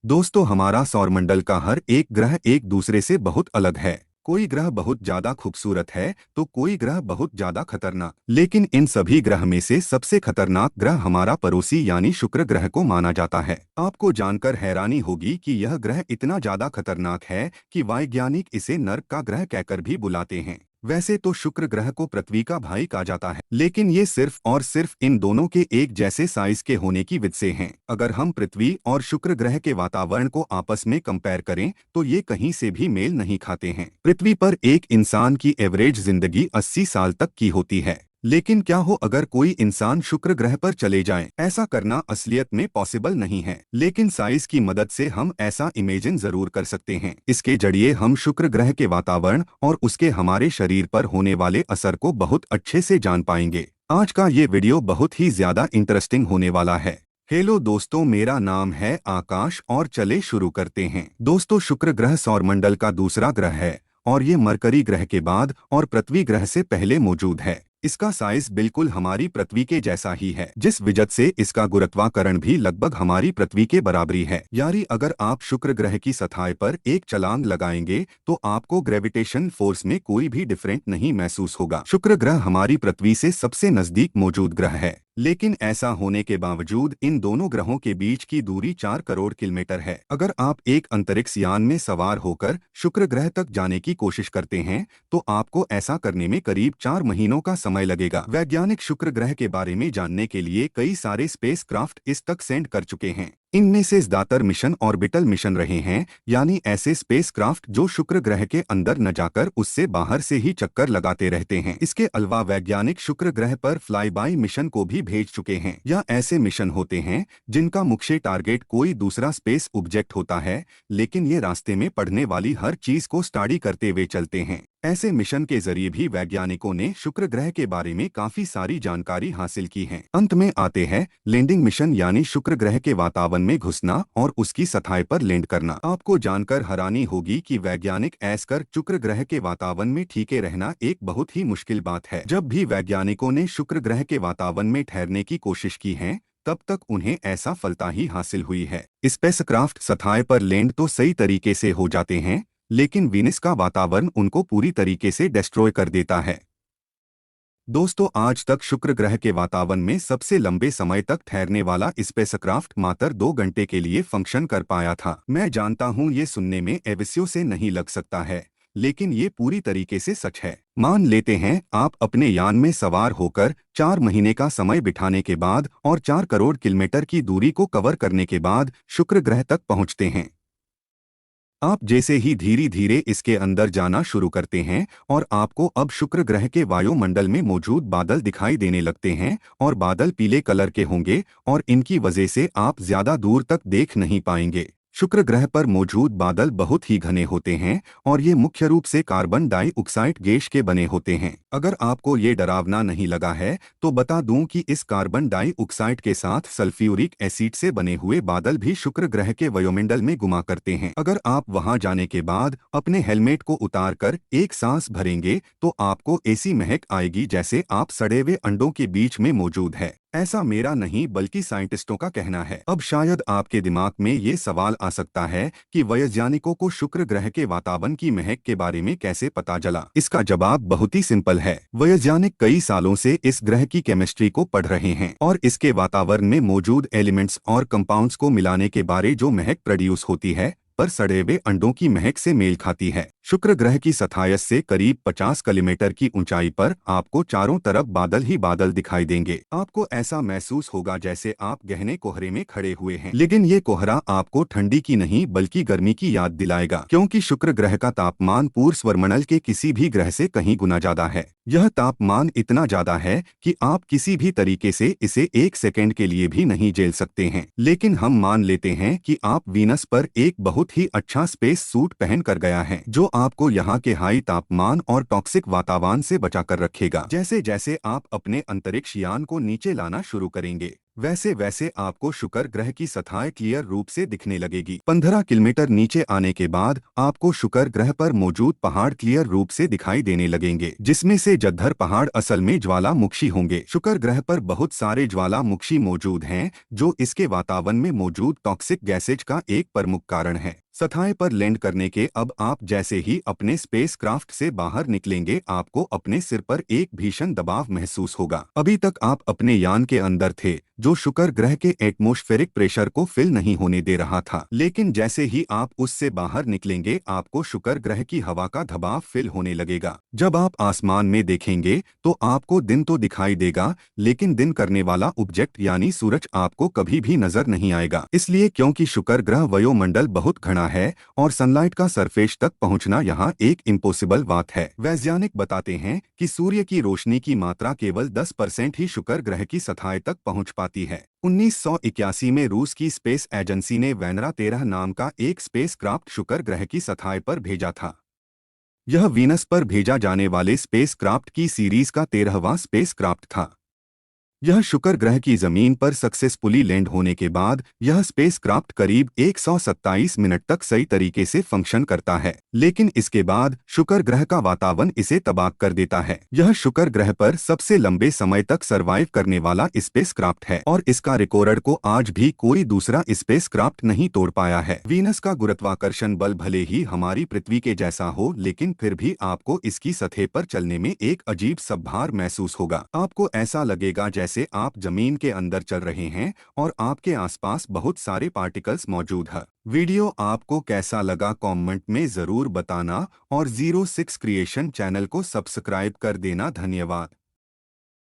दोस्तों, हमारा सौरमंडल का हर एक ग्रह एक दूसरे से बहुत अलग है। कोई ग्रह बहुत ज्यादा खूबसूरत है तो कोई ग्रह बहुत ज्यादा खतरनाक। लेकिन इन सभी ग्रह में से सबसे खतरनाक ग्रह हमारा पड़ोसी यानी शुक्र ग्रह को माना जाता है। आपको जानकर हैरानी होगी कि यह ग्रह इतना ज्यादा खतरनाक है कि वैज्ञानिक इसे नर्क का ग्रह कहकर भी बुलाते हैं। वैसे तो शुक्र ग्रह को पृथ्वी का भाई कहा जाता है, लेकिन ये सिर्फ और सिर्फ इन दोनों के एक जैसे साइज के होने की वजह से हैं। अगर हम पृथ्वी और शुक्र ग्रह के वातावरण को आपस में कंपेयर करें तो ये कहीं से भी मेल नहीं खाते हैं। पृथ्वी पर एक इंसान की एवरेज जिंदगी 80 साल तक की होती है, लेकिन क्या हो अगर कोई इंसान शुक्र ग्रह पर चले जाए? ऐसा करना असलियत में पॉसिबल नहीं है, लेकिन साइंस की मदद से हम ऐसा इमेजिन जरूर कर सकते हैं। इसके जरिए हम शुक्र ग्रह के वातावरण और उसके हमारे शरीर पर होने वाले असर को बहुत अच्छे से जान पाएंगे। आज का ये वीडियो बहुत ही ज्यादा इंटरेस्टिंग होने वाला है। हेलो दोस्तों, मेरा नाम है आकाश और चले शुरू करते हैं। दोस्तों, शुक्र ग्रह सौरमंडल का दूसरा ग्रह है और ये मरकरी ग्रह के बाद और पृथ्वी ग्रह से पहले मौजूद है। इसका साइज बिल्कुल हमारी पृथ्वी के जैसा ही है, जिस वजह से इसका गुरुत्वाकर्षण भी लगभग हमारी पृथ्वी के बराबरी है। यानी अगर आप शुक्र ग्रह की सतह पर एक छलांग लगाएंगे तो आपको ग्रेविटेशन फोर्स में कोई भी डिफरेंट नहीं महसूस होगा। शुक्र ग्रह हमारी पृथ्वी से सबसे नजदीक मौजूद ग्रह है, लेकिन ऐसा होने के बावजूद इन दोनों ग्रहों के बीच की दूरी 4 करोड़ किलोमीटर है। अगर आप एक अंतरिक्ष यान में सवार होकर शुक्र ग्रह तक जाने की कोशिश करते हैं तो आपको ऐसा करने में करीब 4 महीनों का समय लगेगा। वैज्ञानिक शुक्र ग्रह के बारे में जानने के लिए कई सारे स्पेस क्राफ्ट इस तक सेंड कर चुके हैं। इनमें से ज्यादातर मिशन ऑर्बिटल मिशन रहे हैं, यानी ऐसे स्पेस क्राफ्ट जो शुक्र ग्रह के अंदर न जाकर उससे बाहर से ही चक्कर लगाते रहते हैं। इसके अलावा वैज्ञानिक शुक्र ग्रह पर फ्लाई बाय मिशन को भी भेज चुके हैं। या ऐसे मिशन होते हैं जिनका मुख्य टारगेट कोई दूसरा स्पेस ऑब्जेक्ट होता है, लेकिन ये रास्ते में पड़ने वाली हर चीज को स्टडी करते हुए चलते हैं। ऐसे मिशन के जरिए भी वैज्ञानिकों ने शुक्र ग्रह के बारे में काफी सारी जानकारी हासिल की है। अंत में आते हैं लैंडिंग मिशन, यानी शुक्र ग्रह के वातावरण में घुसना और उसकी सतह पर लैंड करना। आपको जानकर हैरानी होगी कि वैज्ञानिक ऐसा कर शुक्र ग्रह के वातावरण में टिके रहना एक बहुत ही मुश्किल बात है। जब भी वैज्ञानिकों ने शुक्र ग्रह के वातावरण में ठहरने की कोशिश की है, तब तक उन्हें ऐसा सफलता ही हासिल हुई है। स्पेसक्राफ्ट सतह पर लैंड तो सही तरीके से हो जाते हैं, लेकिन वीनस का वातावरण उनको पूरी तरीके से डिस्ट्रॉय कर देता है। दोस्तों, आज तक शुक्र ग्रह के वातावरण में सबसे लंबे समय तक ठहरने वाला स्पेसक्राफ्ट मात्र 2 घंटे के लिए फंक्शन कर पाया था। मैं जानता हूं ये सुनने में अविश्वास से नहीं लग सकता है, लेकिन ये पूरी तरीके से सच है। मान लेते हैं आप अपने यान में सवार होकर 4 महीने का समय बिठाने के बाद और 4 करोड़ किलोमीटर की दूरी को कवर करने के बाद शुक्र ग्रह तक पहुंचते हैं। आप जैसे ही धीरे धीरे इसके अंदर जाना शुरू करते हैं और आपको अब शुक्र ग्रह के वायुमंडल में मौजूद बादल दिखाई देने लगते हैं और बादल पीले कलर के होंगे और इनकी वजह से आप ज्यादा दूर तक देख नहीं पाएंगे। शुक्र ग्रह पर मौजूद बादल बहुत ही घने होते हैं और ये मुख्य रूप से कार्बन डाइऑक्साइड गैस के बने होते हैं। अगर आपको ये डरावना नहीं लगा है तो बता दूं कि इस कार्बन डाइऑक्साइड के साथ सल्फ्यूरिक एसिड से बने हुए बादल भी शुक्र ग्रह के वायुमंडल में घुमा करते हैं। अगर आप वहां जाने के बाद अपने हेलमेट को उतार कर एक सांस भरेंगे तो आपको ऐसी महक आएगी जैसे आप सड़े हुए अंडों के बीच में मौजूद है। ऐसा मेरा नहीं बल्कि साइंटिस्टों का कहना है। अब शायद आपके दिमाग में ये सवाल आ सकता है कि वैज्ञानिकों को शुक्र ग्रह के वातावरण की महक के बारे में कैसे पता चला। इसका जवाब बहुत ही सिंपल है। वैज्ञानिक कई सालों से इस ग्रह की केमिस्ट्री को पढ़ रहे हैं और इसके वातावरण में मौजूद एलिमेंट्स और कंपाउंड्स को मिलाने के बारे जो महक प्रोड्यूस होती है पर सड़े हुए अंडों की महक से मेल खाती है। शुक्र ग्रह की सतह से करीब 50 किलोमीटर की ऊंचाई पर आपको चारों तरफ बादल ही बादल दिखाई देंगे। आपको ऐसा महसूस होगा जैसे आप गहने कोहरे में खड़े हुए हैं, लेकिन ये कोहरा आपको ठंडी की नहीं बल्कि गर्मी की याद दिलाएगा, क्योंकि शुक्र ग्रह का तापमान पूर्व सौरमंडल के किसी भी ग्रह से कहीं गुना ज्यादा है। यह तापमान इतना ज्यादा है कि आप किसी भी तरीके से इसे 1 सेकेंड के लिए भी नहीं झेल सकते हैं। लेकिन हम मान लेते हैं कि आप वीनस पर एक बहुत ही अच्छा स्पेस सूट पहन कर गया है, जो आपको यहाँ के हाई तापमान और टॉक्सिक वातावरण से बचा कर रखेगा। जैसे जैसे आप अपने अंतरिक्ष यान को नीचे लाना शुरू करेंगे, वैसे वैसे आपको शुक्र ग्रह की सतह क्लियर रूप से दिखने लगेगी। 15 किलोमीटर नीचे आने के बाद आपको शुक्र ग्रह पर मौजूद पहाड़ क्लियर रूप से दिखाई देने लगेंगे, जिसमें से जद्दर पहाड़ असल में ज्वालामुखी होंगे। शुक्र ग्रह पर बहुत सारे ज्वालामुखी मौजूद हैं, जो इसके वातावरण में मौजूद टॉक्सिक गैसेज का एक प्रमुख कारण है। सतह पर लैंड करने के अब आप जैसे ही अपने स्पेसक्राफ्ट से बाहर निकलेंगे, आपको अपने सिर पर एक भीषण दबाव महसूस होगा। अभी तक आप अपने यान के अंदर थे, जो शुक्र ग्रह के एटमॉस्फेरिक प्रेशर को फिल नहीं होने दे रहा था, लेकिन जैसे ही आप उससे बाहर निकलेंगे, आपको शुक्र ग्रह की हवा का दबाव फिल होने लगेगा। जब आप आसमान में देखेंगे तो आपको दिन तो दिखाई देगा, लेकिन दिन करने वाला ऑब्जेक्ट यानी सूरज आपको कभी भी नजर नहीं आएगा। इसलिए क्योंकि शुक्र ग्रह वायुमंडल बहुत घना है और सनलाइट का सरफेस तक पहुंचना यहाँ एक इम्पॉसिबल बात है। वैज्ञानिक बताते हैं कि सूर्य की रोशनी की मात्रा केवल 10% ही शुक्र ग्रह की सतह तक पहुंच पाती है। 1981 में रूस की स्पेस एजेंसी ने वेनरा 13 नाम का एक स्पेसक्राफ्ट शुक्र ग्रह की सतह पर भेजा था। यह वीनस पर भेजा जाने वाले स्पेसक्राफ्ट की सीरीज का 13वां स्पेसक्राफ्ट था। यह शुक्र ग्रह की जमीन पर सक्सेसफुली लैंड होने के बाद यह स्पेसक्राफ्ट करीब 127 मिनट तक सही तरीके से फंक्शन करता है, लेकिन इसके बाद शुक्र ग्रह का वातावरण इसे तबाह कर देता है। यह शुक्र ग्रह पर सबसे लंबे समय तक सरवाइव करने वाला स्पेसक्राफ्ट है और इसका रिकॉर्ड को आज भी कोई दूसरा स्पेसक्राफ्ट नहीं तोड़ पाया है। वीनस का गुरुत्वाकर्षण बल भले ही हमारी पृथ्वी के जैसा हो, लेकिन फिर भी आपको इसकी सतह पर चलने में एक अजीब सा भार महसूस होगा। आपको ऐसा लगेगा जैसे आप जमीन के अंदर चल रहे हैं और आपके आसपास बहुत सारे पार्टिकल्स मौजूद हैं। वीडियो आपको कैसा लगा कमेंट में जरूर बताना और 06 क्रिएशन चैनल को सब्सक्राइब कर देना। धन्यवाद।